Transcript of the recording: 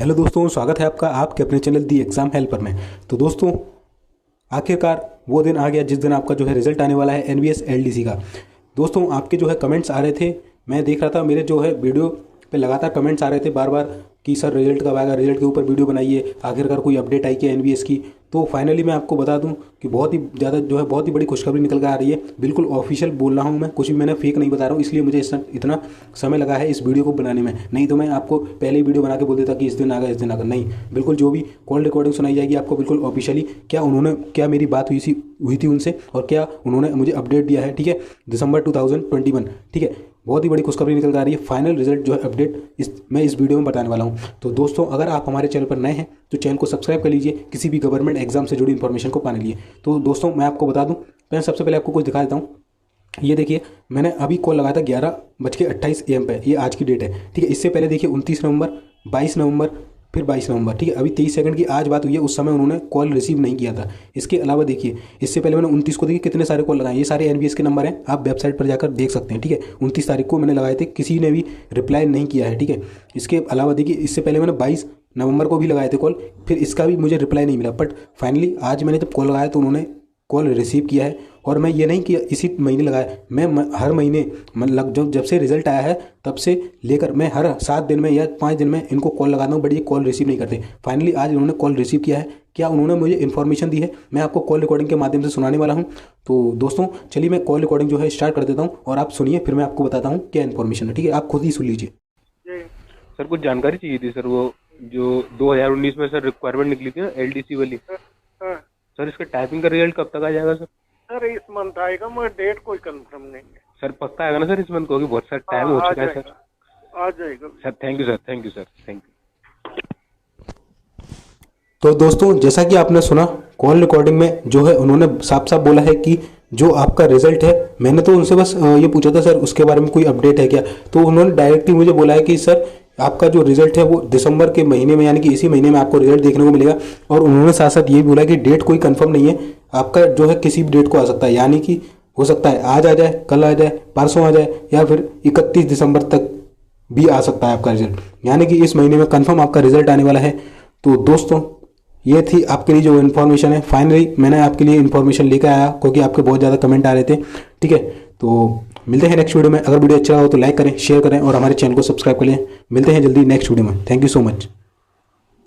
Hello दोस्तों, स्वागत है आपका आपके अपने चैनल दी एग्ज़ाम हेल्पर में। तो दोस्तों, आखिरकार वो दिन आ गया जिस दिन आपका जो है रिजल्ट आने वाला है एनवीएस एलडीसी का। दोस्तों, आपके जो है कमेंट्स आ रहे थे, मैं देख रहा था मेरे जो है वीडियो पे लगातार कमेंट्स आ रहे थे बार बार कि सर रिजल्ट कब आएगा, रिजल्ट के ऊपर वीडियो बनाइए, आखिरकार कोई अपडेट आई क्या एनवीएस की। तो फाइनली मैं आपको बता दूं कि बहुत ही ज़्यादा जो है बहुत ही बड़ी खुशखबरी निकल कर आ रही है। बिल्कुल ऑफिशियल बोल रहा हूं मैं, कुछ भी मैंने फेक नहीं बता रहा हूं, इसलिए मुझे इतना समय लगा है इस वीडियो को बनाने में। नहीं तो मैं आपको पहले ही वीडियो बना के बोल देता कि इस दिन आएगा इस दिन आएगा। नहीं, बिल्कुल जो भी कॉल रिकॉर्डिंग सुनाई जाएगी आपको बिल्कुल ऑफिशियली क्या मेरी बात हुई थी उनसे और क्या उन्होंने मुझे अपडेट दिया है। ठीक है, दिसंबर 2021। ठीक है, बहुत ही बड़ी खुशखबरी निकल कर आ रही है। फाइनल रिजल्ट जो है अपडेट मैं इस वीडियो में बताने वाला हूं। तो दोस्तों, अगर आप हमारे चैनल पर नए हैं तो चैनल को सब्सक्राइब कर लीजिए किसी भी गवर्नमेंट एग्जाम से जुड़ी इन्फॉर्मेशन को पाने लिए। तो दोस्तों, मैं आपको बता दूं, मैं सबसे पहले आपको कुछ दिखा देता हूं। ये देखिए, मैंने अभी कॉल लगाया था 11:28 AM पे, ये आज की डेट है। ठीक है, इससे पहले देखिए 29 नवंबर, 22 नवंबर, फिर 22 नवंबर। ठीक है, अभी 23 सेकंड की आज बात हुई है, उस समय उन्होंने कॉल रिसीव नहीं किया था। इसके अलावा देखिए, इससे पहले मैंने 29 को देखिए कितने सारे कॉल लगाए, ये सारे एनवीएस के नंबर हैं, आप वेबसाइट पर जाकर देख सकते हैं। ठीक है, 29 तारीख को मैंने लगाए थे, किसी ने भी रिप्लाई नहीं किया है। ठीक है, इसके अलावा देखिए इससे पहले मैंने 22 नवंबर को भी लगाए थे कॉल, फिर इसका भी मुझे रिप्लाई नहीं मिला। बट फाइनली आज मैंने जब कॉल लगाया तो उन्होंने कॉल रिसीव किया है। और मैं ये नहीं कि इसी महीने लगाया, मैं हर महीने मतलब जब से रिजल्ट आया है तब से लेकर मैं हर 7 दिन में या 5 दिन में इनको कॉल लगाता हूँ, बट ये कॉल रिसीव नहीं करते। फाइनली आज उन्होंने कॉल रिसीव किया है। क्या उन्होंने मुझे इन्फॉर्मेशन दी है, मैं आपको कॉल रिकॉर्डिंग के माध्यम से सुनाने वाला हूँ। तो दोस्तों, चलिए मैं कॉल रिकॉर्डिंग जो है स्टार्ट कर देता हूँ और आप सुनिए, फिर मैं आपको बताता हूँ क्या इन्फॉर्मेशन है। ठीक है, आप खुद ही सुन लीजिए। सर कुछ जानकारी चाहिए थी सर। वो जो 2019 में सर रिक्वायरमेंट निकली थी ना एलडीसी वाली, हाँ सर इसका टाइपिंग का रिजल्ट कब तक आ जाएगा सर? सर, इस मंथ आएगा मगर डेट कोई कंफर्म नहीं है। सर पक्का आएगा ना सर इस मंथ को? बहुत सारा टाइम हो चुका है सर। आ जाएगा sir thank you sir, thank you sir, thank you. तो दोस्तों, जैसा कि आपने सुना, कॉल रिकॉर्डिंग में जो है उन्होंने साफ साफ बोला है कि जो आपका रिजल्ट है, मैंने तो उनसे बस ये पूछा था सर उसके बारे में कोई अपडेट है क्या, तो उन्होंने डायरेक्टली मुझे बोला है कि सर आपका जो रिजल्ट है वो दिसंबर के महीने में यानी कि इसी महीने में आपको रिजल्ट देखने को मिलेगा। और उन्होंने साथ साथ ये भी बोला कि डेट कोई कंफर्म नहीं है, आपका जो है किसी भी डेट को आ सकता है, यानी कि हो सकता है आज आ जाए, कल आ जाए, परसों आ जाए, या फिर 31 दिसंबर तक भी आ सकता है आपका रिजल्ट, यानी कि इस महीने में कंफर्म आपका रिजल्ट आने वाला है। तो दोस्तों, ये थी आपके लिए जो इन्फॉर्मेशन है। फाइनली मैंने आपके लिए इन्फॉर्मेशन लेकर आया क्योंकि आपके बहुत ज़्यादा कमेंट आ रहे थे। ठीक है, तो मिलते हैं नेक्स्ट वीडियो में। अगर वीडियो अच्छा हो तो लाइक करें, शेयर करें और हमारे चैनल को सब्सक्राइब करें। मिलते हैं जल्दी नेक्स्ट वीडियो में। Thank you so much.